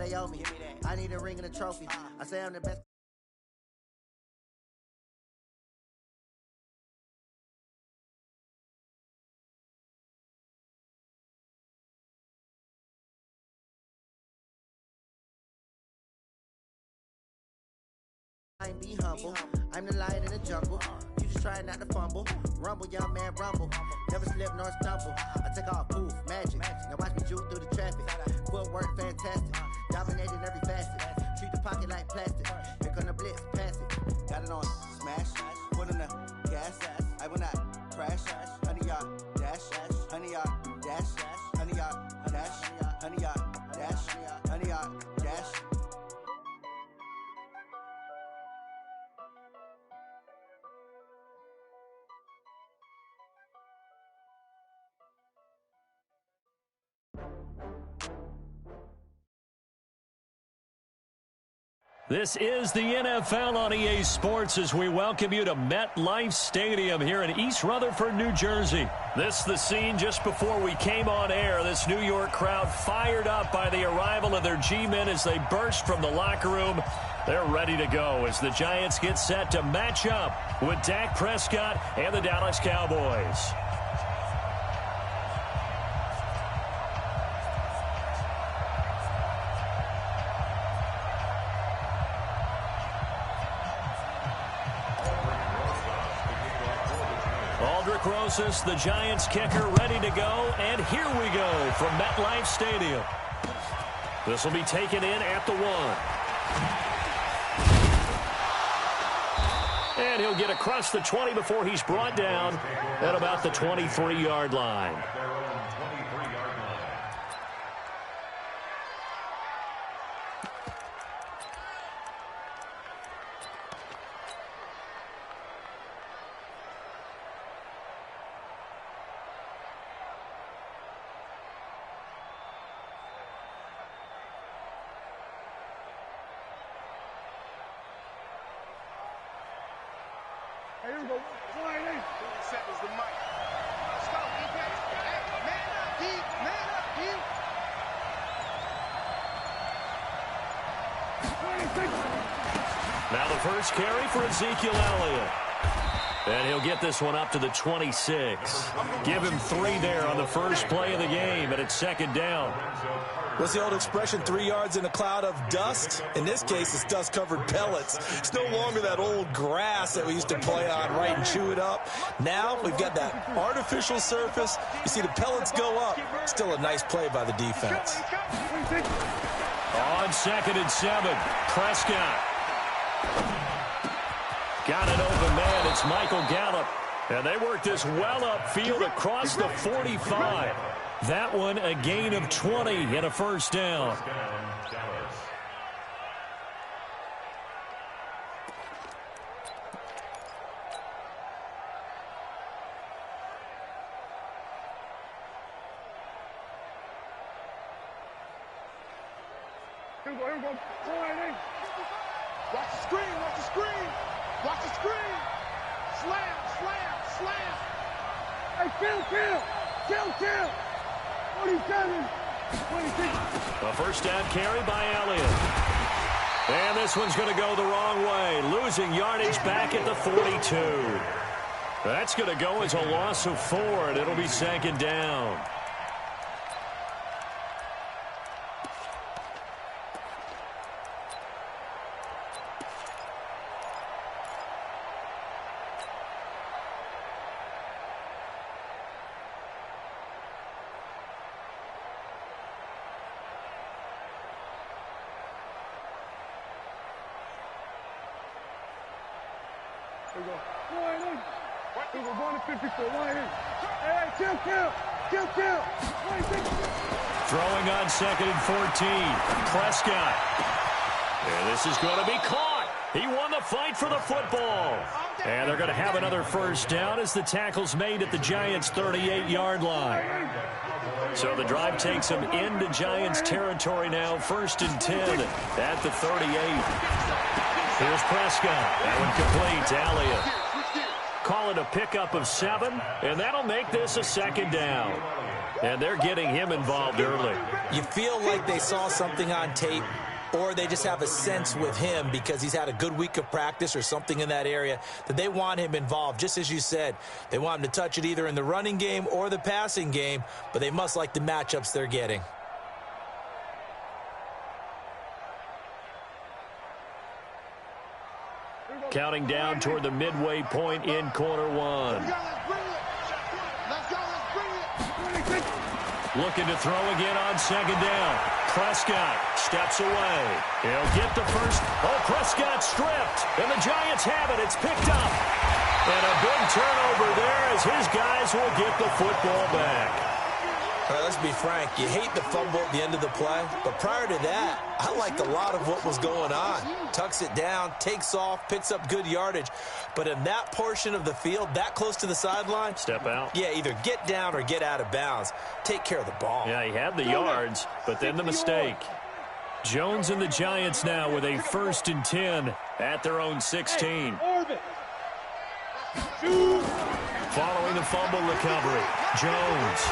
they owe me. I need a ring and a trophy. I say I'm the best. Be humble. I'm the lion in the jungle. You just try not to fumble. Rumble, young man, rumble. Never slip nor stumble. I take off, poof, magic. Now watch me juke through the traffic. Footwork fantastic. Dominating every facet. Treat the pocket like plastic. Here come the blitz, pass it. Got it on smash. Put in the gas. I will not crash. 100-yard dash. 100-yard dash. 100-yard dash. 100-yard dash. 100-yard dash. This is the NFL on EA Sports as we welcome you to MetLife Stadium here in East Rutherford, New Jersey. This is the scene just before we came on air. This New York crowd fired up by the arrival of their G-men as they burst from the locker room. They're ready to go as the Giants get set to match up with Dak Prescott and the Dallas Cowboys. Rosas, the Giants kicker, ready to go, and here we go from MetLife Stadium. This will be taken in at the 1. And he'll get across the 20 before he's brought down at about the 23-yard line. Here we go. Flying in. Set is the mic. Let's go, defense. Hey, man up, D. Man up, D. Now the first carry for Ezekiel Elliott. And he'll get this one up to the 26. Give him 3 there on the first play of the game, and it's second down. What's the old expression, 3 yards in a cloud of dust? In this case, it's dust-covered pellets. It's no longer that old grass that we used to play on, right, and chew it up. Now we've got that artificial surface. You see the pellets go up. Still a nice play by the defense. On 2nd and 7, Prescott. Got an open man. It's Michael Gallup. And they work this well upfield across the 45. That one a gain of 20 and a first down. Here we go. Flying in. Watch the screen. Watch the screen. Watch the screen. Slam. Hey, kill. 27, 26. A first down carry by Elliott. And this one's going to go the wrong way. Losing yardage back at the 42. That's going to go as a loss of 4, and it'll be second down. Here we go. Line in. Here we go. Going to 54. Line in. Hey, kill. 26. Throwing on 2nd and 14. Prescott. And this is going to be caught. He won the fight for the football. And they're going to have another first down as the tackle's made at the Giants' 38-yard line. So the drive takes them into Giants territory now. 1st and 10 at the 38. Here's Prescott. That one complete to Elliott. Call it a pickup of 7, and that'll make this a second down. And they're getting him involved early. You feel like they saw something on tape, or they just have a sense with him because he's had a good week of practice or something in that area that they want him involved. Just as you said, they want him to touch it either in the running game or the passing game, but they must like the matchups they're getting. Counting down toward the midway point in quarter one. Looking to throw again on second down. Prescott steps away. He'll get the first. Oh, Prescott stripped. And the Giants have it. It's picked up. And a big turnover there as his guys will get the football back. All right, let's be frank. You hate the fumble at the end of the play, but prior to that, I liked a lot of what was going on. Tucks it down, takes off, picks up good yardage. But in that portion of the field, that close to the sideline, step out. Yeah, either get down or get out of bounds. Take care of the ball. Yeah, he had the yards, but then the mistake. Jones and the Giants now with a 1st and 10 at their own 16. Following the fumble recovery, Jones.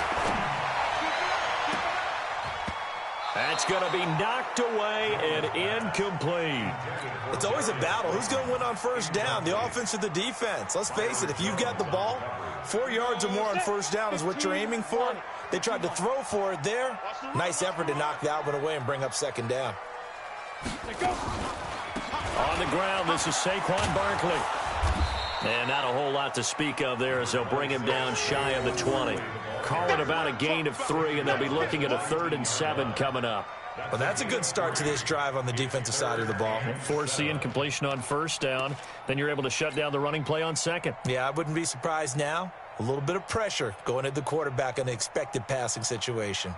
That's going to be knocked away and incomplete. It's always a battle. Who's going to win on first down, the offense or the defense? Let's face it, if you've got the ball, 4 yards or more on first down is what you're aiming for. They tried to throw for it there. Nice effort to knock that one away and bring up second down. On the ground, this is Saquon Barkley. And not a whole lot to speak of there as they'll bring him down shy of the 20. Call it about a gain of 3, and they'll be looking at a 3rd and 7 coming up. Well, that's a good start to this drive on the defensive side of the ball. Force the incompletion on first down. Then you're able to shut down the running play on second. Yeah, I wouldn't be surprised now. A little bit of pressure going at the quarterback in the expected passing situation.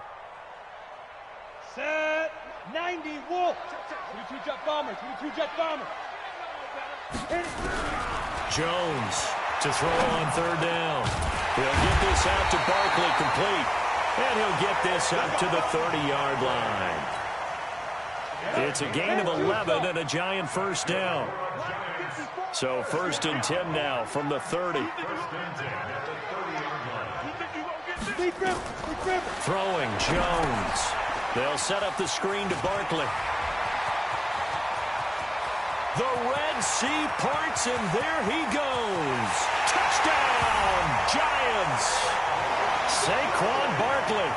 Set 90 Wolf. 22 jet bomber. 22 jet bomber. Jones to throw on 3rd down. He'll get this out to Barkley complete. And he'll get this up to the 30-yard line. It's a gain of 11 and a Giant 1st down. So 1st and 10 now from the 30. Throwing Jones. They'll set up the screen to Barkley. The Red Sea parts, and there he goes. Touchdown, Giants. Saquon Barkley,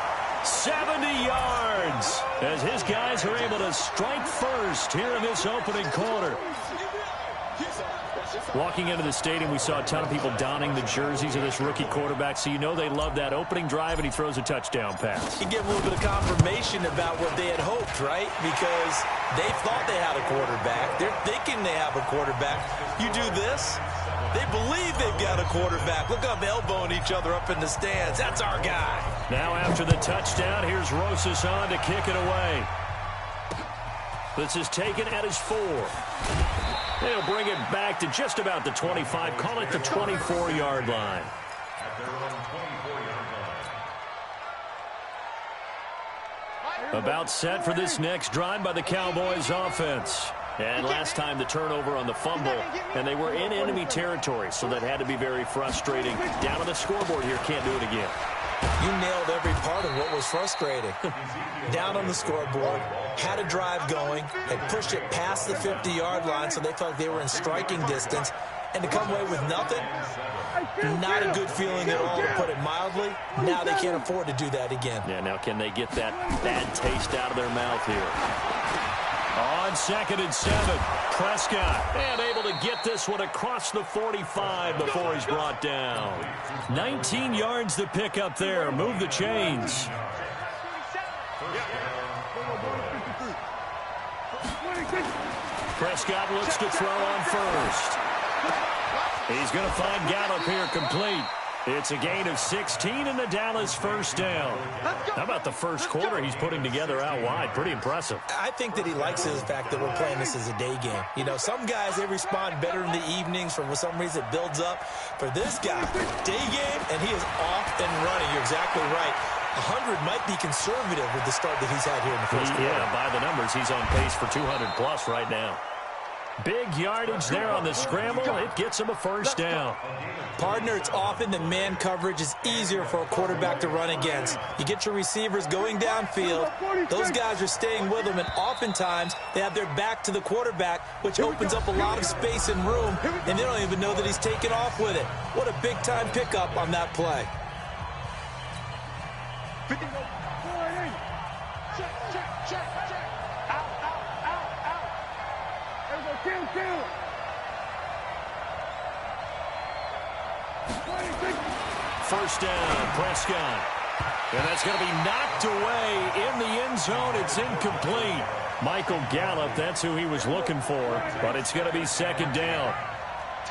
70 yards, as his guys are able to strike first here in this opening quarter. Walking into the stadium, we saw a ton of people donning the jerseys of this rookie quarterback, so you know they love that opening drive, and he throws a touchdown pass. You get a little bit of confirmation about what they had hoped, right? Because they thought they had a quarterback. They're thinking they have a quarterback. You do this, they believe they've got a quarterback. Look up, elbowing each other up in the stands. That's our guy. Now after the touchdown, here's Rosas on to kick it away. This is taken at his 4. They'll bring it back to just about the 25. Call it the 24-yard line. About set for this next drive by the Cowboys offense. And last time the turnover on the fumble, and they were in enemy territory, so that had to be very frustrating. Down on the scoreboard here, can't do it again. You nailed every part of what was frustrating. Down on the scoreboard, had a drive going, had pushed it past the 50-yard line, so they felt they were in striking distance, and to come away with nothing, not a good feeling at all, to put it mildly. Now they can't afford to do that again. Yeah, now can they get that bad taste out of their mouth here? On 2nd and 7, Prescott, and able to get this one across the 45 before he's brought down. 19 yards to pick up there. Move the chains. Prescott looks to throw on first. He's going to find Gallup here complete. It's a gain of 16 and the Dallas 1st down. How about the first quarter he's putting together out wide? Pretty impressive. I think that he likes the fact that we're playing this as a day game. You know, some guys, they respond better in the evenings. For some reason, it builds up. For this guy, day game, and he is off and running. You're exactly right. 100 might be conservative with the start that he's had here in the first quarter. Yeah, by the numbers, he's on pace for 200-plus right now. Big yardage there on the scramble. It gets him a first down. Partner, it's often that man coverage is easier for a quarterback to run against. You get your receivers going downfield. Those guys are staying with them, and oftentimes they have their back to the quarterback, which opens up a lot of space and room, and they don't even know that he's taken off with it. What a big-time pickup on that play. First down, Prescott. And that's going to be knocked away in the end zone. It's incomplete. Michael Gallup, that's who he was looking for, but it's going to be second down.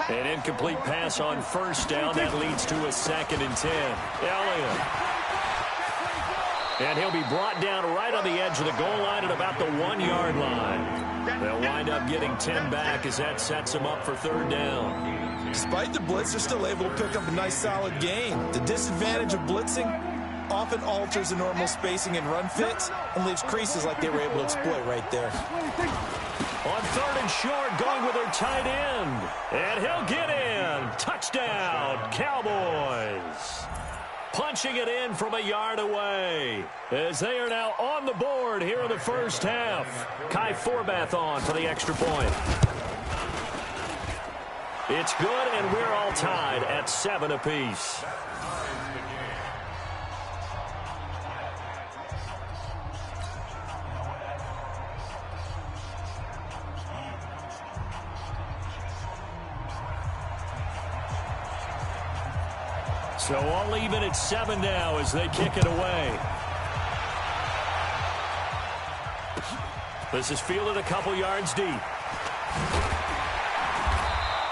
An incomplete pass on first down. That leads to a 2nd and 10. Elliott. And he'll be brought down right on the edge of the goal line at about the 1-yard line. They'll wind up getting 10 back as that sets them up for third down. Despite the blitz, they're still able to pick up a nice solid gain. The disadvantage of blitzing often alters the normal spacing and run fits and leaves creases like they were able to exploit right there. On 3rd and short, going with their tight end. And he'll get in. Touchdown, Cowboys. Punching it in from a yard away as they are now on the board here in the first half. Kai Forbath on for the extra point. It's good, and we're all tied at 7 apiece. So all even at 7 now as they kick it away. This is fielded a couple yards deep.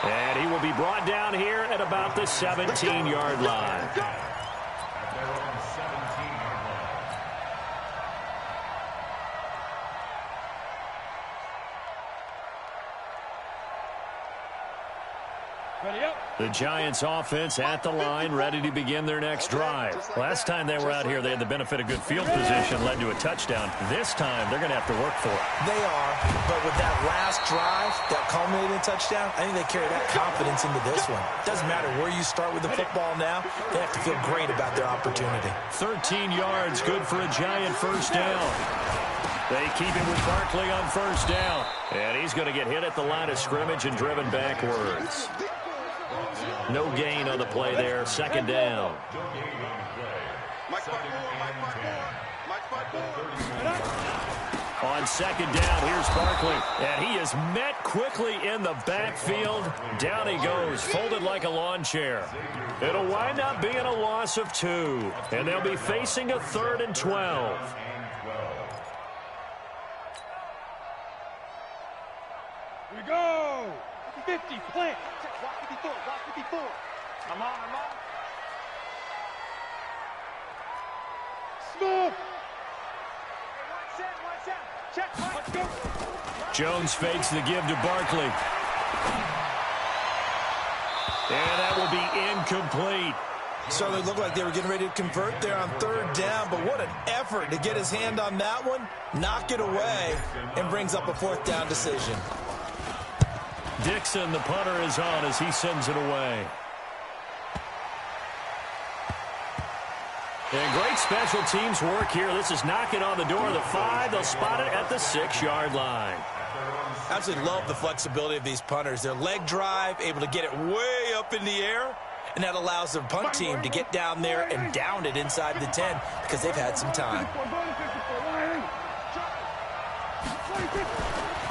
And he will be brought down here at about the 17-yard line. The Giants offense at the line, ready to begin their next drive. Last time they were out here, they had the benefit of good field position, led to a touchdown. This time, they're going to have to work for it. They are, but with that last drive, that culminating touchdown, I think they carry that confidence into this one. Doesn't matter where you start with the football now, they have to feel great about their opportunity. 13 yards, good for a Giant first down. They keep it with Barkley on first down. And he's going to get hit at the line of scrimmage and driven backwards. No gain on the play there. Second down. On second down, here's Barkley. And he is met quickly in the backfield. Down he goes, folded like a lawn chair. It'll wind up being a loss of 2. And they'll be facing a 3rd and 12. Here we go. 50, plant. Block 54, block 54. I'm on. Smooth. One set. Check, let's go. Jones fakes the give to Barkley. And that will be incomplete. So they looked like they were getting ready to convert there on 3rd down, but what an effort to get his hand on that one, knock it away, and brings up a 4th down decision. Dixon, the punter, is on as he sends it away. And great special teams work here. This is knocking on the door of the 5. They'll spot it at the 6-yard line. Absolutely love the flexibility of these punters. Their leg drive, able to get it way up in the air, and that allows their punt team to get down there and down it inside the 10 because they've had some time.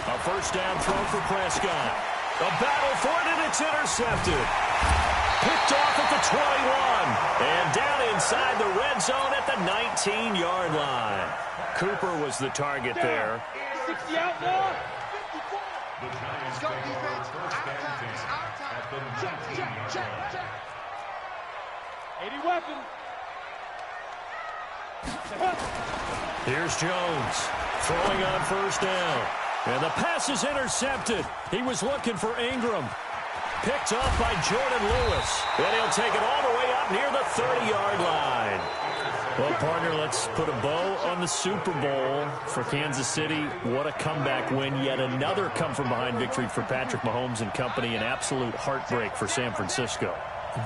A first down throw for Prescott. The battle for it, and it's intercepted. Picked off at the 21. And down inside the red zone at the 19-yard line. Cooper was the target there. 60 out now. 54. Let's go, defense. Out time. Check. 80 weapon. Here's Jones throwing on first down. And the pass is intercepted. He was looking for Ingram. Picked off by Jordan Lewis. And he'll take it all the way up near the 30-yard line. Well, partner, let's put a bow on the Super Bowl for Kansas City. What a comeback win. Yet another come-from-behind victory for Patrick Mahomes and company. An absolute heartbreak for San Francisco.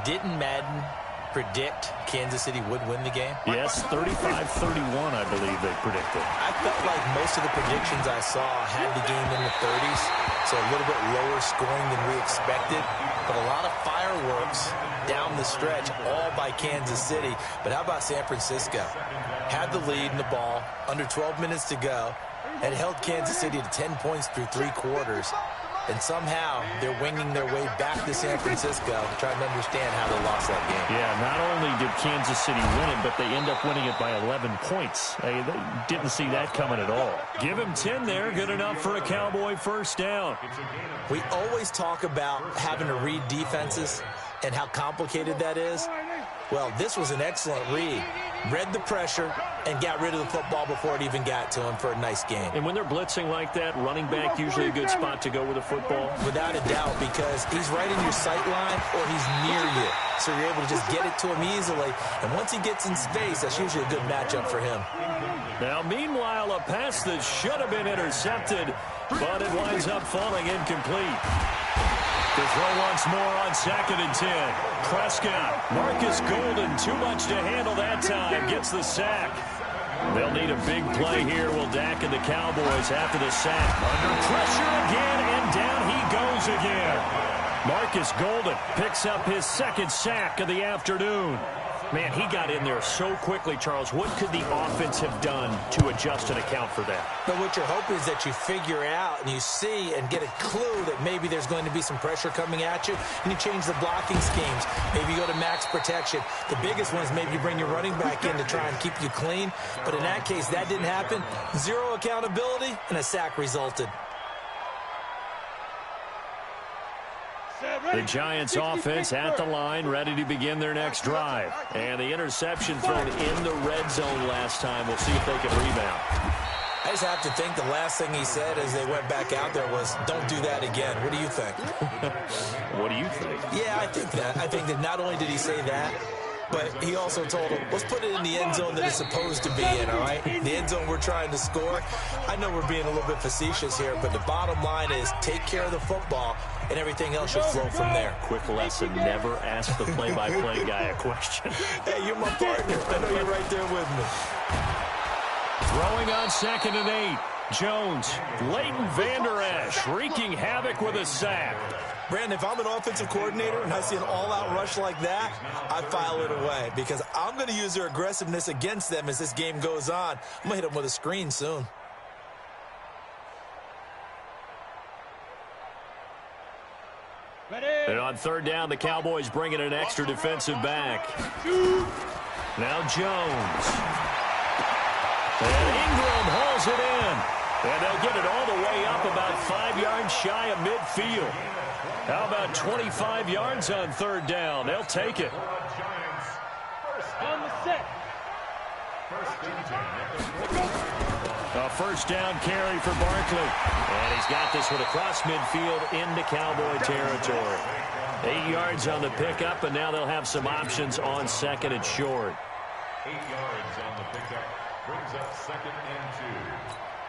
Didn't Madden predict Kansas City would win the game? Yes, 35-31, I believe they predicted. I felt like most of the predictions I saw had the game in the 30s, so a little bit lower scoring than we expected. But a lot of fireworks down the stretch, all by Kansas City. But how about San Francisco? Had the lead in the ball, under 12 minutes to go, and held Kansas City to 10 points through 3 quarters. And somehow they're winging their way back to San Francisco, trying to understand how they lost that game. Yeah, not only did Kansas City win it, but they end up winning it by 11 points. They didn't see that coming at all. Give him 10 there, good enough for a Cowboy first down. We always talk about having to read defenses and how complicated that is. Well, this was an excellent read. Read the pressure and got rid of the football before it even got to him for a nice game. And when they're blitzing like that, running back usually a good spot to go with the football? Without a doubt, because he's right in your sight line or he's near you. So you're able to just get it to him easily. And once he gets in space, that's usually a good matchup for him. Now, meanwhile, a pass that should have been intercepted, but it winds up falling incomplete. To throw once more on 2nd and 10. Prescott, Marcus Golden, too much to handle that time, gets the sack. They'll need a big play here. Will Dak and the Cowboys after the sack. Under pressure again, and down he goes again. Marcus Golden picks up his 2nd sack of the afternoon. Man, he got in there so quickly, Charles. What could the offense have done to adjust and account for that? But what you're hoping is that you figure out and you see and get a clue that maybe there's going to be some pressure coming at you, and you change the blocking schemes. Maybe you go to max protection. The biggest one is maybe you bring your running back in to try and keep you clean. But in that case, that didn't happen. 0 accountability, and a sack resulted. The Giants offense at the line, ready to begin their next drive. And the interception thrown in the red zone last time. We'll see if they can rebound. I just have to think the last thing he said as they went back out there was, don't do that again. What do you think? What do you think? Yeah, I think that. I think that not only did he say that, but he also told him, let's put it in the end zone that it's supposed to be in, all right? The end zone we're trying to score. I know we're being a little bit facetious here, but the bottom line is take care of the football, and everything else should flow from there. Quick lesson, never ask the play-by-play guy a question. Hey, you're my partner. I know you're right there with me. Throwing on 2nd and 8. Jones, Leighton Vander Esch, wreaking havoc with a sack. Brandon, if I'm an offensive coordinator and I see an all-out rush like that, I file it away because I'm going to use their aggressiveness against them as this game goes on. I'm going to hit them with a screen soon. And on 3rd down, the Cowboys bring in an extra defensive back. Now Jones. And Ingram hauls it in. And they'll get it all the way up about 5 yards shy of midfield. How about 25 yards on 3rd down? They'll take it. On the set. A first down carry for Barkley. And he's got this one across midfield into Cowboy territory. 8 yards on the pickup, and now they'll have some options on 2nd and short. 8 yards on the pickup brings up 2nd and 2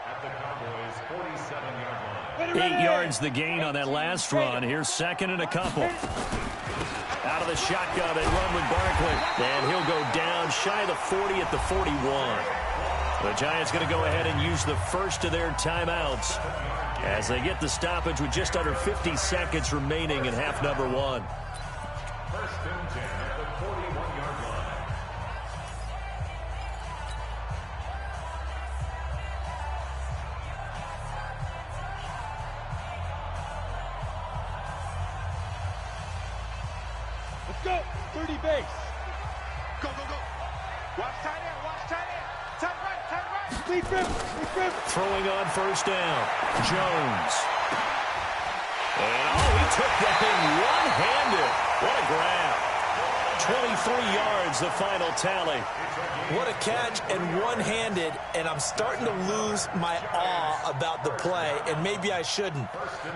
at the Cowboys' 47-yard line. 8 yards the gain on that last run. Here's 2nd and a couple. Out of the shotgun, they run with Barkley. And he'll go down shy of the 40 at the 41. The Giants going to go ahead and use the first of their timeouts as they get the stoppage with just under 50 seconds remaining in half number 1. First and 10 at the 41-yard line. Let's go. 30 base. Go, go, go. Watch tight end. Watch tight end. Tight right. Tight right. Lead grip. Lead grip. Throwing on 1st down. Jones. And he took that thing one-handed. What a grab. 23 yards, the final tally. What a catch and one-handed, and I'm starting to lose my awe about the play, and maybe I shouldn't.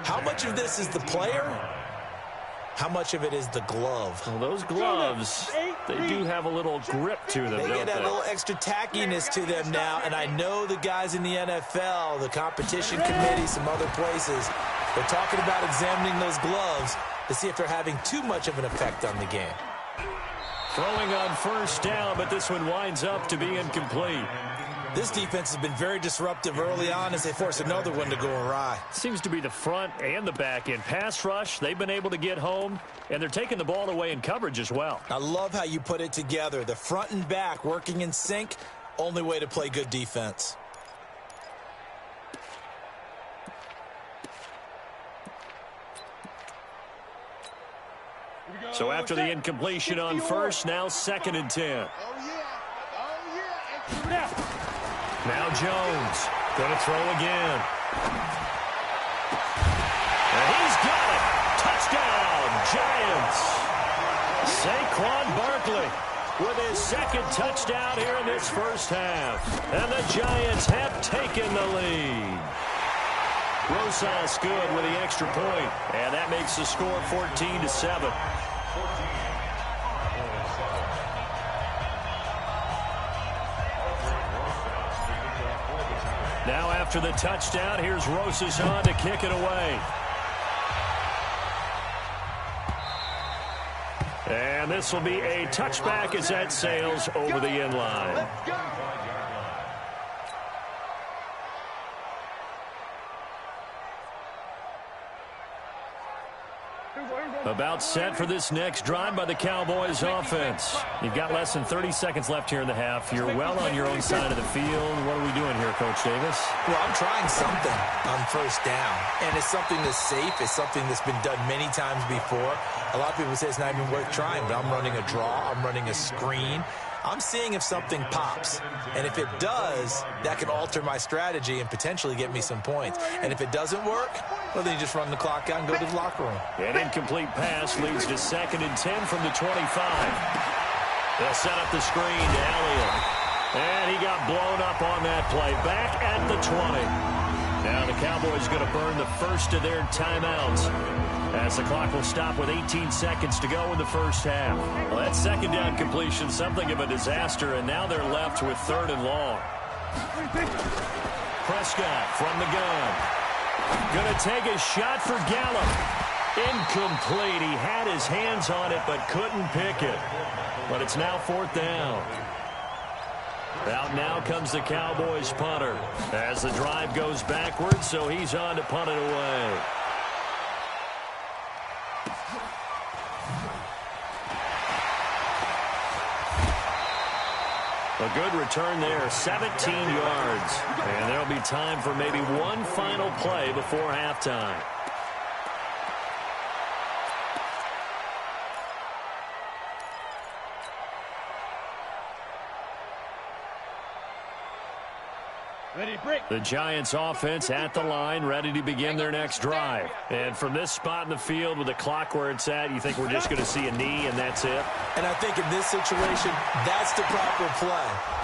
How much of this is the player? How much of it is the glove? Well, those gloves, they do have a little grip to them, They don't get they? a little extra tackiness to them now, and I know the guys in the NFL, the competition committee, some other places, they're talking about examining those gloves to see if they're having too much of an effect on the game. Throwing on first down, but this one winds up to be incomplete. This defense has been very disruptive early on as they force another one to go awry. Seems to be the front and the back end. Pass rush, they've been able to get home, and they're taking the ball away in coverage as well. I love how you put it together. The front and back working in sync, only way to play good defense. So after the incompletion on first, now 2nd and 10. Now Jones, going to throw again. And he's got it. Touchdown, Giants. Saquon Barkley with his 2nd touchdown here in this first half. And the Giants have taken the lead. Rosas good with the extra point. And that makes the score 14-7. Now after the touchdown, here's Rosas on to kick it away. And this will be a touchback as that sails over the end line. About set for this next drive by the Cowboys offense. You've got less than 30 seconds left here in the half. You're well on your own side of the field. What are we doing here, Coach Davis? Well, I'm trying something on first down, and it's something that's safe. It's something that's been done many times before. A lot of people say it's not even worth trying, but I'm running a draw. I'm running a screen. I'm seeing if something pops, and if it does, that can alter my strategy and potentially get me some points. And if it doesn't work, well, then you just run the clock out and go to the locker room. An incomplete pass leads to 2nd and 10 from the 25. They'll set up the screen to Elliott. And he got blown up on that play. Back at the 20. Now the Cowboys going to burn the first of their timeouts as the clock will stop with 18 seconds to go in the first half. Well, that 2nd down completion, something of a disaster, and now they're left with 3rd and long. Prescott from the gun. Going to take a shot for Gallup. Incomplete. He had his hands on it but couldn't pick it. But it's now 4th down. Out now comes the Cowboys punter as the drive goes backwards, so he's on to punt it away. A good return there, 17 yards. And there'll be time for maybe one final play before halftime. The Giants offense at the line, ready to begin their next drive. And from this spot in the field with the clock where it's at, you think we're just going to see a knee and that's it? And I think in this situation, that's the proper play.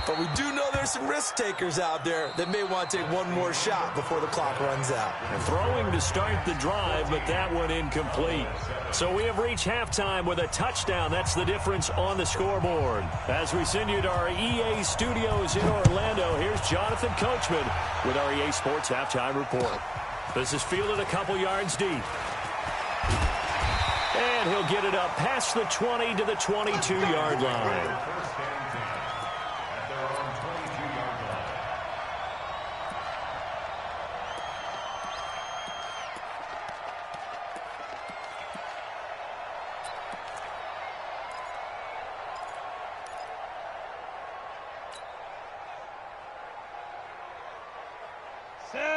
But we do know there's some risk takers out there that may want to take one more shot before the clock runs out. And throwing to start the drive, but that one incomplete. So we have reached halftime with a touchdown. That's the difference on the scoreboard. As we send you to our EA studios in Orlando, here's Jonathan Coachman with our EA Sports Halftime Report. This is fielded a couple yards deep. And he'll get it up past the 20 to the 22-yard line.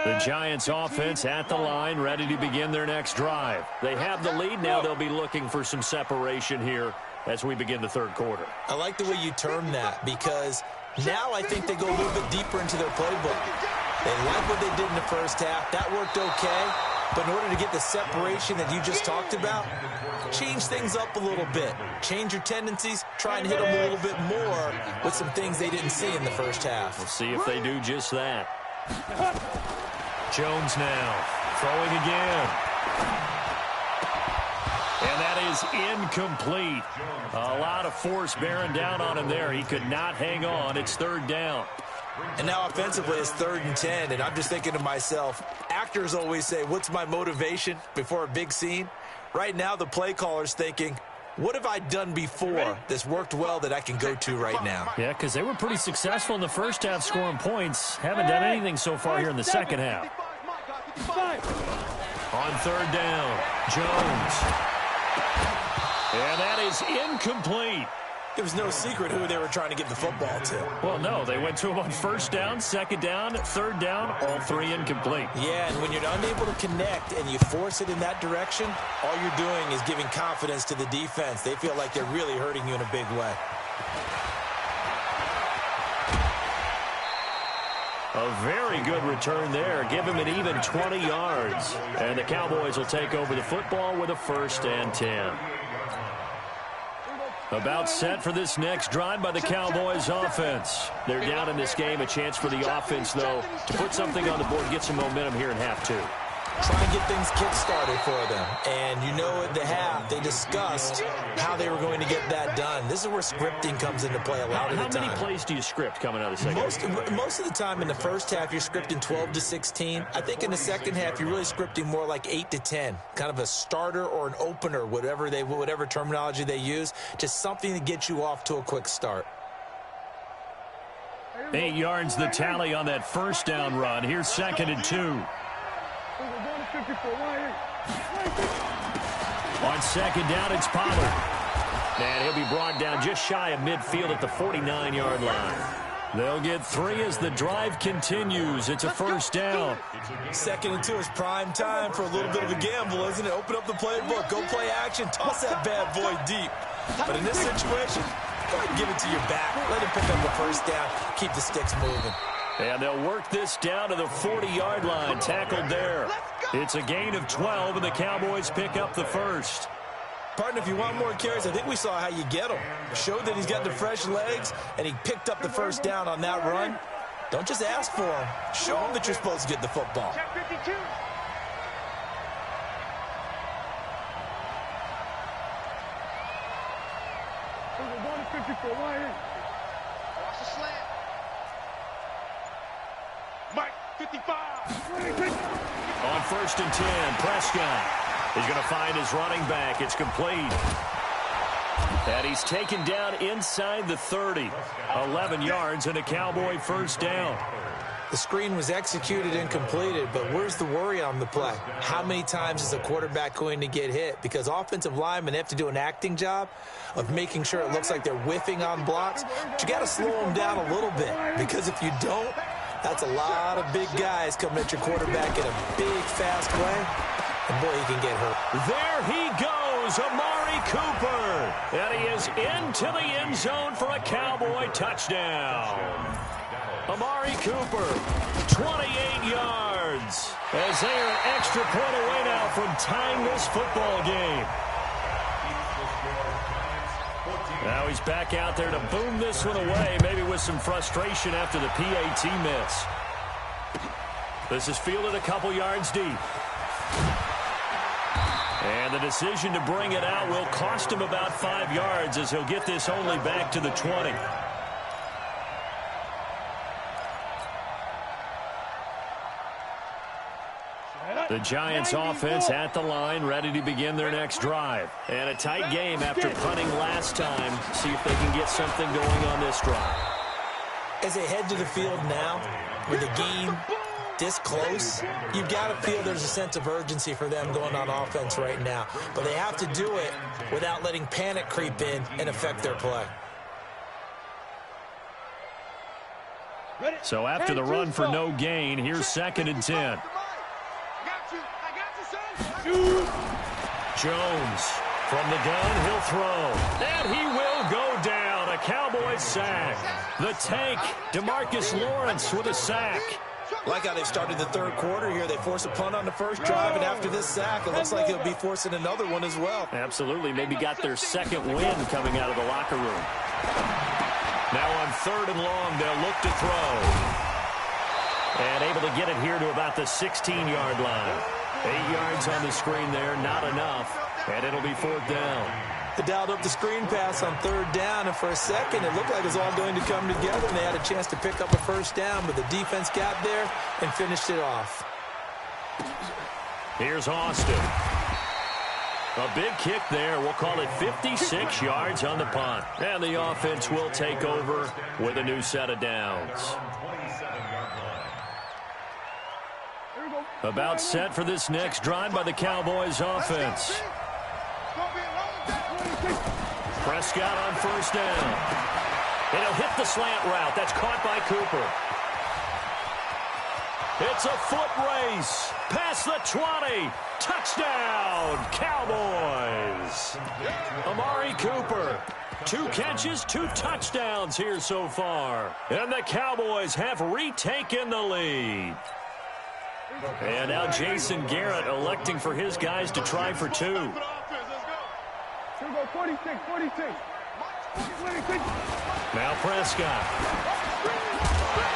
The Giants offense at the line, ready to begin their next drive. They have the lead. Now they'll be looking for some separation here as we begin the 3rd quarter. I like the way you term that because now I think they go a little bit deeper into their playbook. They like what they did in the first half. That worked okay. But in order to get the separation that you just talked about, change things up a little bit. Change your tendencies. Try and hit them a little bit more with some things they didn't see in the first half. We'll see if they do just that. Jones now throwing again. is incomplete. A lot of force bearing down on him there. He could not hang on. It's third down. And now offensively it's 3rd and 10, and I'm just thinking to myself, actors always say, what's my motivation before a big scene? Right now the play caller's thinking, what have I done before that's worked well that I can go to right now? Yeah, because they were pretty successful in the first half scoring points. Haven't done anything so far here in the second half. On third down, Jones. And that is incomplete. It was no secret who they were trying to get the football to. Well, no, they went to him on first down, second down, third down, all three incomplete. Yeah, and when you're unable to connect and you force it in that direction, all you're doing is giving confidence to the defense. They feel like they're really hurting you in a big way. A very good return there. Give him an even 20 yards. And the Cowboys will take over the football with a 1st and 10. About set for this next drive by the Cowboys offense. They're down in this game. A chance for the offense, though, to put something on the board, get some momentum here in half 2. Try and get things kick-started for them. And you know at the half, they discussed how they were going to get that done. This is where scripting comes into play a lot of the time. How many plays do you script coming out of the second half? Most of the time in the first half, you're scripting 12 to 16. I think in the second half, you're really scripting more like 8 to 10. Kind of a starter or an opener, whatever terminology they use. Just something to get you off to a quick start. 8 yards the tally on that first down run. Here's 2nd and 2. On 2nd down, it's Pollard. And he'll be brought down just shy of midfield at the 49-yard line. They'll get 3 as the drive continues. It's a 1st down. 2nd and 2 is prime time for a little bit of a gamble, isn't it? Open up the playbook, go play action, toss that bad boy deep. But in this situation, go ahead and give it to your back. Let him pick up the 1st down, keep the sticks moving. And they'll work this down to the 40-yard line, tackled there. It's a gain of 12, and the Cowboys pick up the 1st. Partner, if you want more carries, I think we saw how you get him. Showed that he's got the fresh legs, and he picked up the 1st down on that run. Don't just ask for him. Show him that you're supposed to get the football. Check 52. Watch the slant. Mike, 55. On 1st and 10, Prescott is going to find his running back. It's complete. And he's taken down inside the 30. 11 yards and a Cowboy 1st down. The screen was executed and completed, but where's the worry on the play? How many times is a quarterback going to get hit? Because offensive linemen have to do an acting job of making sure it looks like they're whiffing on blocks. But you got to slow them down a little bit, because if you don't, that's a lot of big guys coming at your quarterback in a big, fast way. And boy, he can get hurt. There he goes, Amari Cooper. And he is into the end zone for a Cowboy touchdown. Amari Cooper, 28 yards. As they are an extra point away now from tying this football game. Now he's back out there to boom this one away, maybe with some frustration after the PAT miss. This is fielded a couple yards deep. And the decision to bring it out will cost him about 5 yards, as he'll get this only back to the 20. The Giants offense at the line, ready to begin their next drive. And a tight game after punting last time. See if they can get something going on this drive. As they head to the field now, with the game this close, you've got to feel there's a sense of urgency for them going on offense right now. But they have to do it without letting panic creep in and affect their play. So after the run for no gain, here's 2nd and 10. Jones from the gun, he'll throw. And he will go down. A Cowboys sack. The tank, DeMarcus Lawrence with a sack. Like how they started the 3rd quarter here. They force a punt on the first drive, and after this sack, it looks like he'll be forcing another one as well. Absolutely. Maybe got their 2nd win coming out of the locker room. Now on 3rd and long, they'll look to throw. And able to get it here to about the 16-yard line. 8 yards on the screen there, not enough. And it'll be 4th down. They dialed up the screen pass on 3rd down, and for a second it looked like it was all going to come together, and they had a chance to pick up a 1st down, but the defense got there and finished it off. Here's Austin. A big kick there. We'll call it 56 yards on the punt. And the offense will take over with a new set of downs. About set for this next drive by the Cowboys offense. Prescott on 1st down. And he'll hit the slant route. That's caught by Cooper. It's a foot race. Past the 20. Touchdown, Cowboys. Amari Cooper. 2 catches, 2 touchdowns here so far. And the Cowboys have retaken the lead. And now Jason Garrett electing for his guys to try for 2. Here we go, 46, 46. Now Prescott.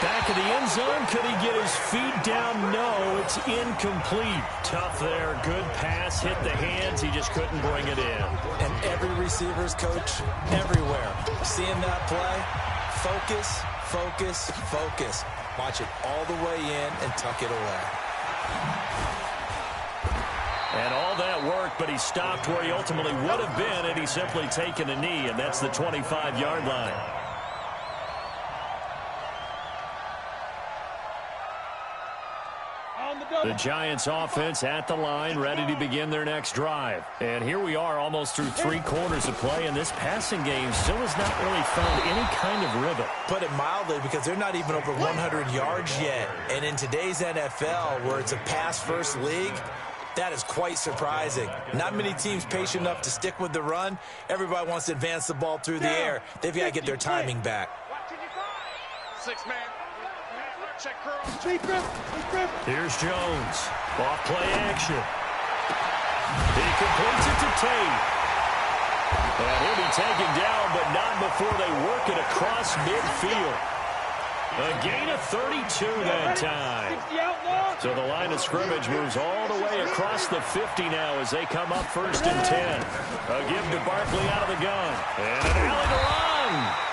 Back of the end zone. Could he get his feet down? No, it's incomplete. Tough there. Good pass. Hit the hands. He just couldn't bring it in. And every receiver's coach everywhere. Seeing that play, focus, focus, focus. Watch it all the way in and tuck it away. And all that work, but he stopped where he ultimately would have been had he simply taken a knee, and that's the 25-yard line. The Giants offense at the line, ready to begin their next drive. And here we are almost through 3 quarters of play, and this passing game still has not really found any kind of rhythm. Put it mildly, because they're not even over 100 yards yet. And in today's NFL, where it's a pass-first league, that is quite surprising. Not many teams patient enough to stick with the run. Everybody wants to advance the ball through the air. They've got to get their timing back. 6-man. Check curl. Here's Jones. Off play action. He completes it to Tate. And he'll be taken down, but not before they work it across midfield. A gain of 32 that time. So the line of scrimmage moves all the way across the 50 now as they come up 1st and 10. A give to Barkley out of the gun. And an alley to run.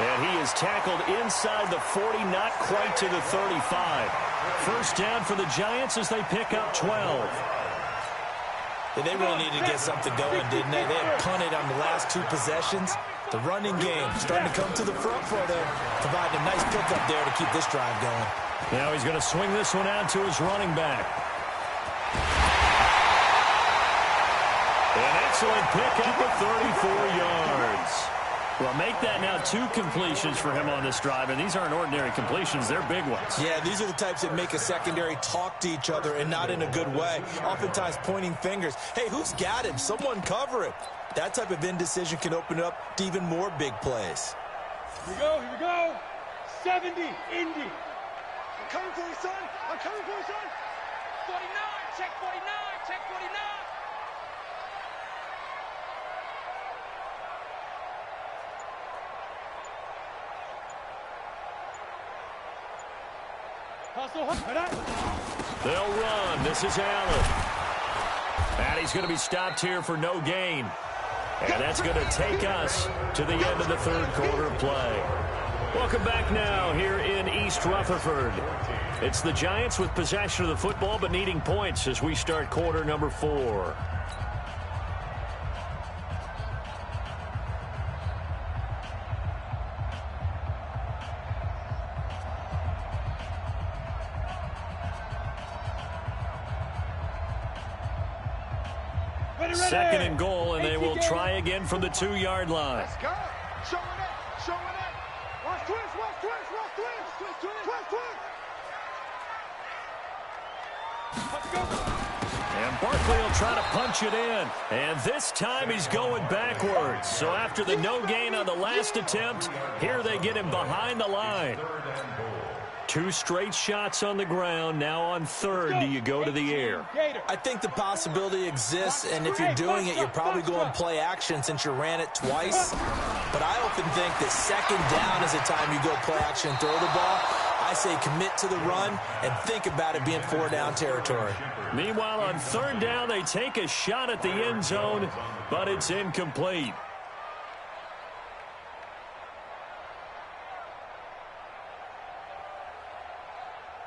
And he is tackled inside the 40, not quite to the 35. 1st down for the Giants as they pick up 12. They really needed to get something going, didn't they? They had punted on the last 2 possessions. The running game starting to come to the front for them, providing a nice pickup there to keep this drive going. Now he's going to swing this one out to his running back. An excellent pickup of 34 yards. Well, make that now 2 completions for him on this drive, and these aren't ordinary completions. They're big ones. Yeah, these are the types that make a secondary talk to each other and not in a good way, oftentimes pointing fingers. Hey, who's got him? Someone cover it. That type of indecision can open up to even more big plays. Here we go. 70, Indy. I'm coming for you, son. I'm coming for you, son. 49, check 49, check 49. They'll run. This is Allen. And he's going to be stopped here for no gain. And that's going to take us to the end of the 3rd quarter of play. Welcome back now here in East Rutherford. It's the Giants with possession of the football but needing points as we start quarter number 4. Second and goal, and they will try again from the 2-yard line. Let's go. Showing it. Watch twist. Let's go. And Barkley will try to punch it in. And this time he's going backwards. So after the no gain on the last attempt, here they get him behind the line. 2 straight shots on the ground. Now on 3rd, do you go to the air? I think the possibility exists, and if you're doing it, you're probably going play action since you ran it twice. But I often think that 2nd down is the time you go play action and throw the ball. I I say commit to the run and think about it being 4-down territory. Meanwhile, on 3rd down, they take a shot at the end zone, but it's incomplete.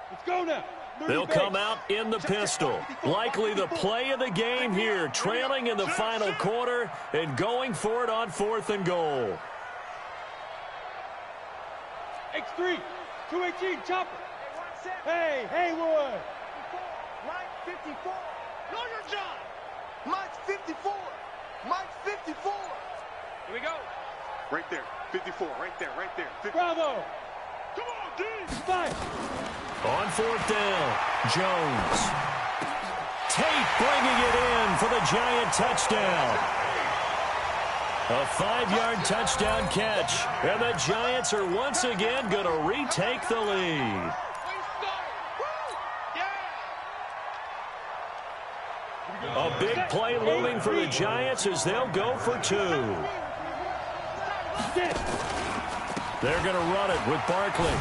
Let's go now. They'll come out in the pistol. Likely the play of the game here, trailing in the final quarter and going for it on 4th and goal. X3, 218, chopper. Hey, Haywood. Mike 54. Know your job. Mike's 54. Mike's 54. Here we go. Right there. 54. Right there. 54. Bravo. Come on, D. Five. On 4th down, Jones. Tate bringing it in for the Giant touchdown. A 5-yard touchdown catch. And the Giants are once again going to retake the lead. A big play looming for the Giants as they'll go for 2. They're going to run it with Barkley.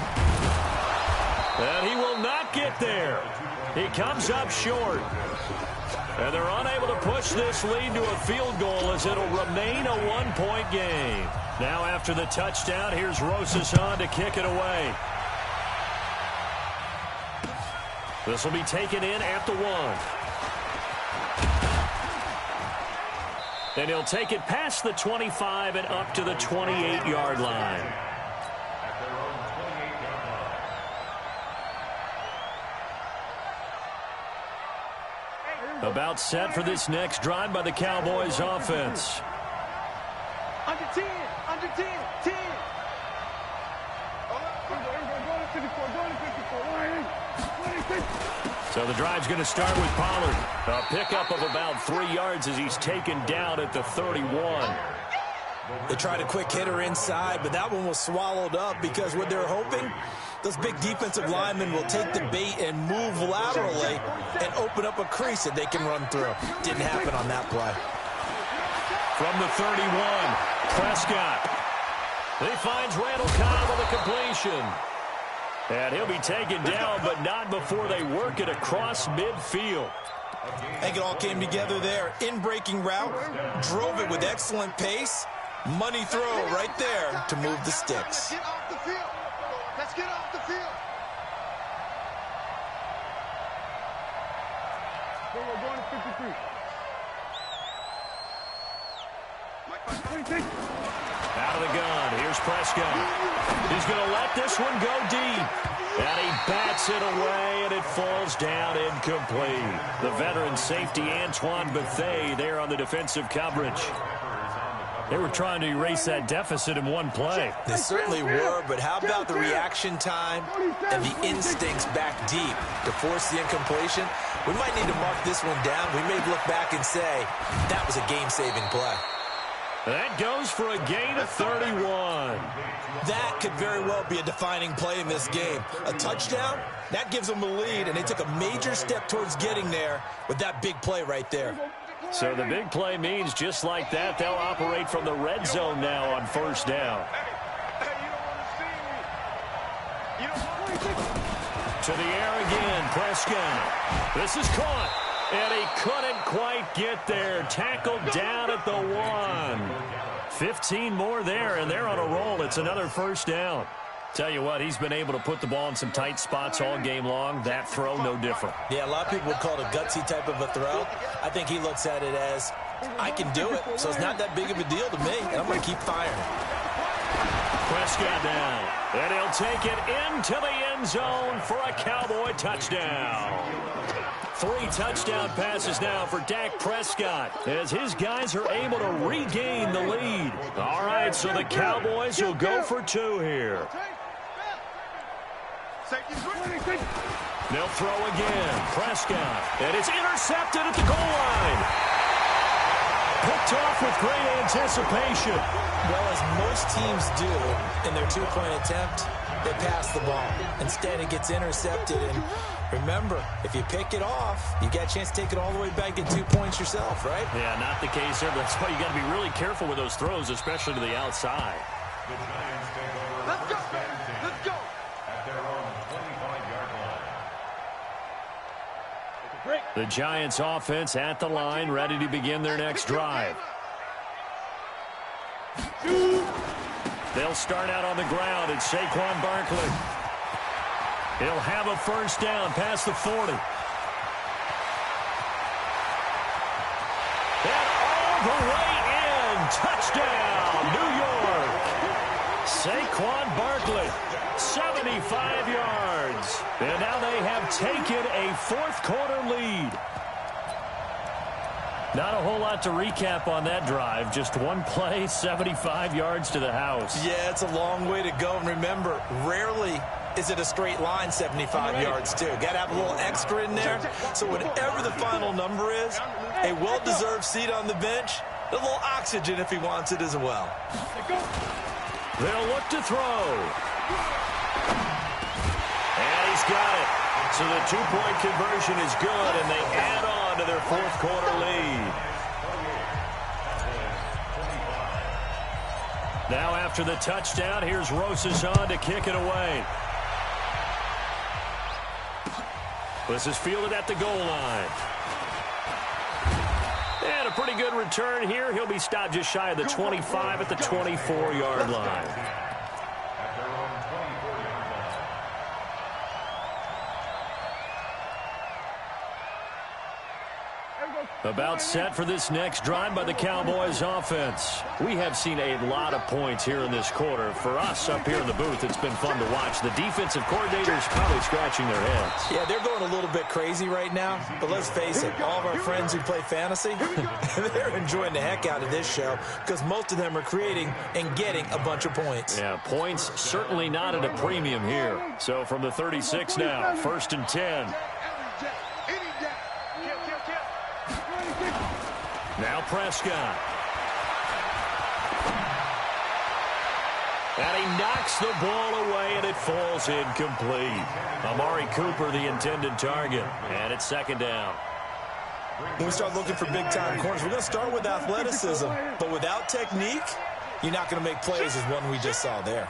And he will not get there. He comes up short. And they're unable to push this lead to a field goal as it'll remain a 1-point game. Now after the touchdown, here's Rosas on to kick it away. This will be taken in at the 1. And he'll take it past the 25 and up to the 28-yard line. About set for this next drive by the Cowboys offense. Under 10. Under 10. 10. So the drive's going to start with Pollard. A pickup of about 3 yards as he's taken down at the 31. They tried a quick hitter inside, but that one was swallowed up because what they're hoping, those big defensive linemen will take the bait and move laterally and open up a crease that they can run through. Didn't happen on that play. From the 31, Prescott. He finds Randall Cobb with a completion. And he'll be taken down, but not before they work it across midfield. I think it all came together there. In-breaking route, drove it with excellent pace. Money throw right there to move the sticks. Get off the field. Let's get off the field. We're going to 53. Out of the gun, here's Prescott. He's going to let this one go deep. And he bats it away, and it falls down incomplete. The veteran safety, Antoine Bethea, there on the defensive coverage. They were trying to erase that deficit in one play. They certainly were, but how about the reaction time and the instincts back deep to force the incompletion? We might need to mark this one down. We may look back and say that was a game-saving play. That goes for a gain of 31. That could very well be a defining play in this game. A touchdown, that gives them the lead, and they took a major step towards getting there with that big play right there. So the big play means just like that, they'll operate from the red zone now on 1st down. To the air again, Prescott. This is caught. And he couldn't quite get there. Tackled down at the 1. 15 more there, and they're on a roll. It's another 1st down. Tell you what, he's been able to put the ball in some tight spots all game long. That throw, no different. Yeah, a lot of people would call it a gutsy type of a throw. I think he looks at it as, I can do it, so it's not that big of a deal to me, and I'm going to keep firing. Prescott down, and he'll take it into the end zone for a Cowboy touchdown. 3 touchdown passes now for Dak Prescott as his guys are able to regain the lead. All right, so the Cowboys will go for 2 here. They'll throw again. Prescott, and it's intercepted at the goal line. Picked off with great anticipation. Well, as most teams do in their 2-point attempt, they pass the ball. Instead, it gets intercepted. And remember, if you pick it off, you get a chance to take it all the way back and 2 points yourself, right? Yeah, not the case here. That's why you got to be really careful with those throws, especially to the outside. Let's go. Let's go. The Giants offense at the line, ready to begin their next drive. They'll start out on the ground. It's Saquon Barkley. He'll have a first down past the 40. And all the way in. Touchdown, New York. Saquon Barkley, 75 yards. And now they have taken a fourth-quarter lead. Not a whole lot to recap on that drive. Just one play, 75 yards to the house. Yeah, it's a long way to go. And remember, rarely is it a straight line 75 yards, too. Got to have a little extra in there. So whatever the final number is, a well-deserved seat on the bench, a little oxygen if he wants it as well. They'll look to throw. And he's got it. So the two-point conversion is good, and they add on to their fourth-quarter lead. Now after the touchdown, here's Rosas on to kick it away. This is fielded at the goal line. And a pretty good return here. He'll be stopped just shy of the 25 at the 24-yard line. About set for this next drive by the Cowboys offense. We have seen a lot of points here in this quarter. For us up here in the booth, it's been fun to watch. The defensive coordinators probably scratching their heads. Yeah, they're going a little bit crazy right now. But let's face it, all of our friends who play fantasy, they're enjoying the heck out of this show because most of them are creating and getting a bunch of points. Yeah, points certainly not at a premium here. So from the 36 now, 1st and 10. Now Prescott. And he knocks the ball away, and it falls incomplete. Amari Cooper, the intended target. And it's 2nd down. When we start looking for big-time corners, we're going to start with athleticism. But without technique, you're not going to make plays as one we just saw there.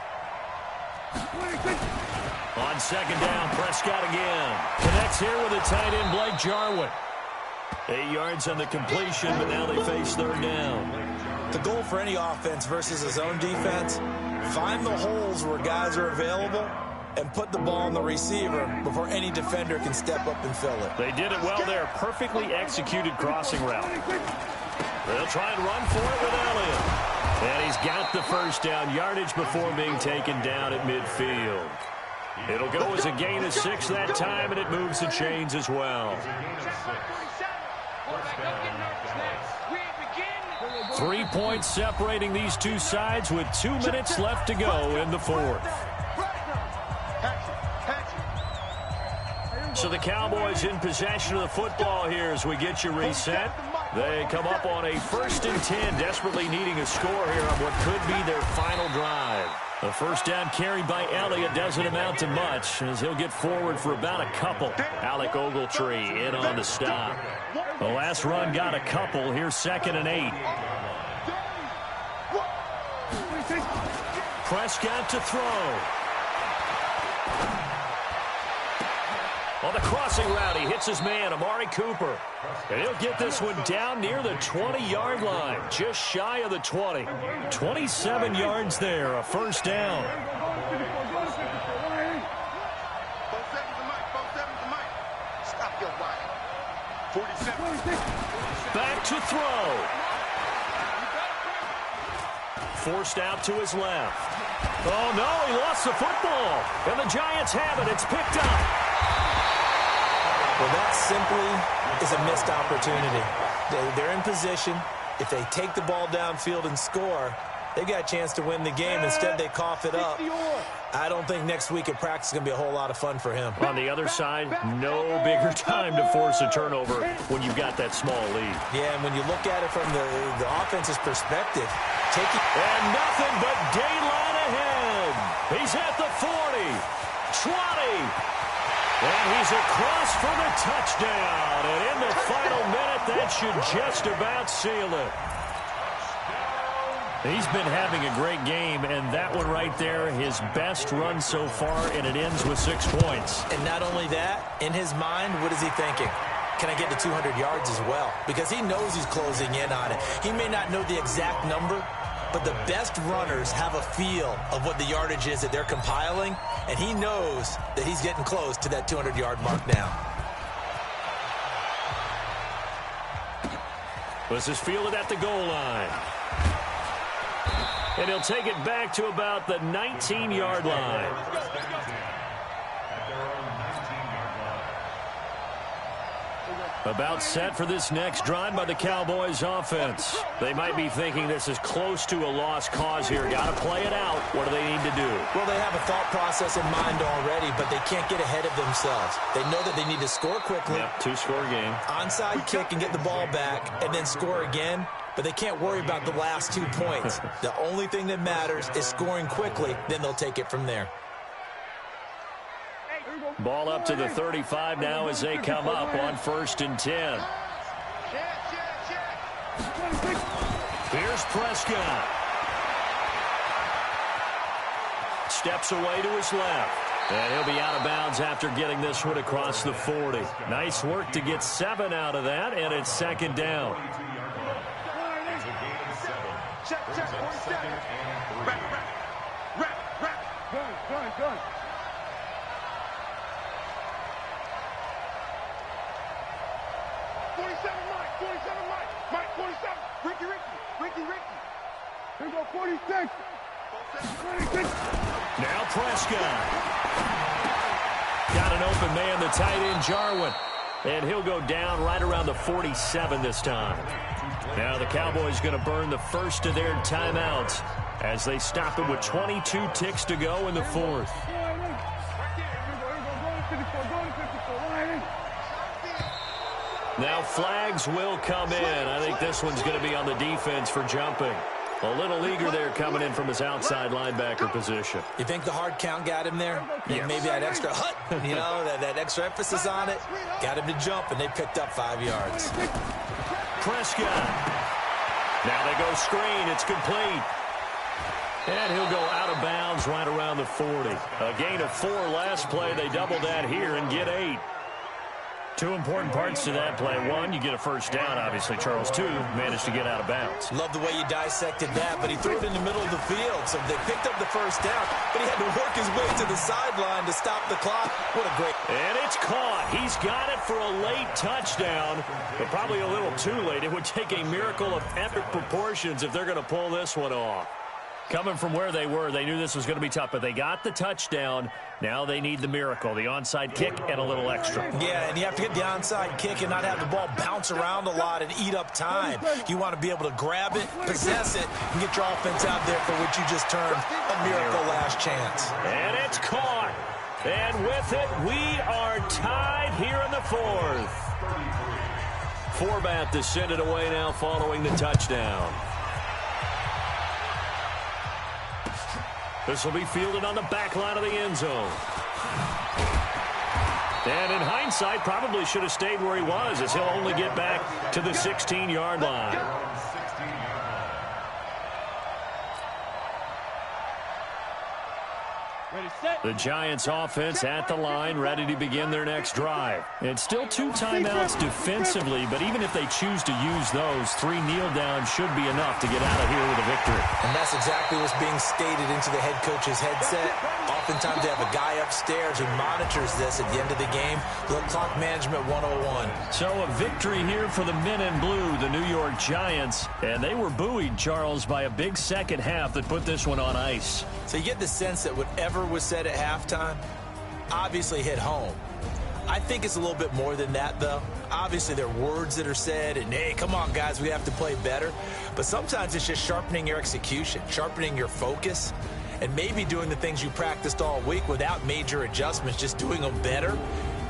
On 2nd down, Prescott again. Connects here with a tight end, Blake Jarwin. 8 yards on the completion, but now they face 3rd down. The goal for any offense versus his own defense, find the holes where guys are available and put the ball on the receiver before any defender can step up and fill it. They did it well there. Perfectly executed crossing route. They'll try and run for it with Elliott. And he's got the first down, yardage before being taken down at midfield. It'll go as a gain of 6 that time, and it moves the chains as well. 3 points separating these two sides with 2 minutes left to go in the 4th. So the Cowboys in possession of the football here as we get you reset. They come up on a 1st and 10, desperately needing a score here on what could be their final drive. The first down carried by Elliott doesn't amount to much as he'll get forward for about a couple. Alec Ogletree in on the stop. The last run got a couple. Here's 2nd and 8. Prescott to throw. On the crossing route, he hits his man, Amari Cooper. And he'll get this one down near the 20-yard line, just shy of the 20. 27 yards there, a first down. Back to throw. Forced out to his left. Oh, no, he lost the football. And the Giants have it. It's picked up. Well, that simply is a missed opportunity. They're in position. If they take the ball downfield and score, they got a chance to win the game. Instead, they cough it up. I don't think next week at practice is going to be a whole lot of fun for him. On the other side, no bigger time to force a turnover when you've got that small lead. Yeah, and when you look at it from the offense's perspective, and nothing but daylight ahead. He's at the 40, 20, and he's across for the touchdown. And in the final minute, that should just about seal it. He's been having a great game, and that one right there, his best run so far, and it ends with 6 points. And not only that, in his mind, what is he thinking? can I get to 200 yards as well? Because he knows he's closing in on it. He may not know the exact number, but the best runners have a feel of what the yardage is that they're compiling, and he knows that he's getting close to that 200-yard mark now. This is fielded at the goal line. And he'll take it back to about the 19-yard line. About set for this next drive by the Cowboys offense. They might be thinking this is close to a lost cause here. Got to play it out. What do they need to do? Well, they have a thought process in mind already, but they can't get ahead of themselves. They know that they need to score quickly. Yep, two-score game. Onside kick and get the ball back and then score again. But they can't worry about the last 2 points. The only thing that matters is scoring quickly. Then they'll take it from there. Ball up to the 35 now as they come up on 1st and 10. Here's Prescott. Steps away to his left. And he'll be out of bounds after getting this one across the 40. Nice work to get 7 out of that, and it's 2nd down. Good. 47 Mike, 47. Ricky. Here go 46. Now Prescott. Got an open man, the tight end, Jarwin. And he'll go down right around the 47 this time. Now the Cowboys going to burn the first of their timeouts as they stop it with 22 ticks to go in the 4th. Now flags will come in. I think this one's going to be on the defense for jumping. A little eager there coming in from his outside linebacker position. You think the hard count got him there? Yes. Maybe that extra hut, that extra emphasis on it, got him to jump, and they picked up 5 yards. Prescott. Now they go screen. It's complete. And he'll go out of bounds right around the 40. A gain of 4 last play. They double that here and get 8. 2 important parts to that play. 1, you get a first down, obviously. Charles, 2, managed to get out of bounds. Love the way you dissected that, but he threw it in the middle of the field, so they picked up the first down, but he had to work his way to the sideline to stop the clock. What a great... And it's caught. He's got it for a late touchdown, but probably a little too late. It would take a miracle of epic proportions if they're going to pull this one off. Coming from where they were, they knew this was going to be tough, but they got the touchdown. Now they need the miracle, the onside kick and a little extra. Yeah, and you have to get the onside kick and not have the ball bounce around a lot and eat up time. You want to be able to grab it, possess it, and get your offense out there for what you just termed a miracle last chance. And it's caught. And with it, we are tied here in the 4th. Forbath to send it away now following the touchdown. This will be fielded on the back line of the end zone. And in hindsight, probably should have stayed where he was, as he'll only get back to the 16-yard line. The Giants offense at the line, ready to begin their next drive. And still 2 timeouts defensively, but even if they choose to use those, 3 kneel downs should be enough to get out of here with a victory. And that's exactly what's being stated into the head coach's headset. Oftentimes they have a guy upstairs who monitors this at the end of the game. Look, clock management 101. So a victory here for the men in blue, the New York Giants. And they were buoyed, Charles, by a big second half that put this one on ice. So you get the sense that whatever was said at halftime obviously hit home. I think it's a little bit more than that, though. Obviously, there are words that are said, and, hey, come on, guys, we have to play better. But sometimes it's just sharpening your execution, sharpening your focus, and maybe doing the things you practiced all week without major adjustments, just doing them better,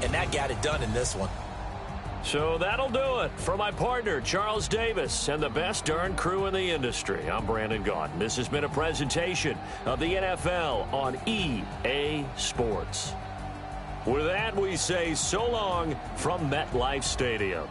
and that got it done in this one. So that'll do it for my partner, Charles Davis, and the best darn crew in the industry. I'm Brandon Gaudin. This has been a presentation of the NFL on EA Sports. With that, we say so long from MetLife Stadium.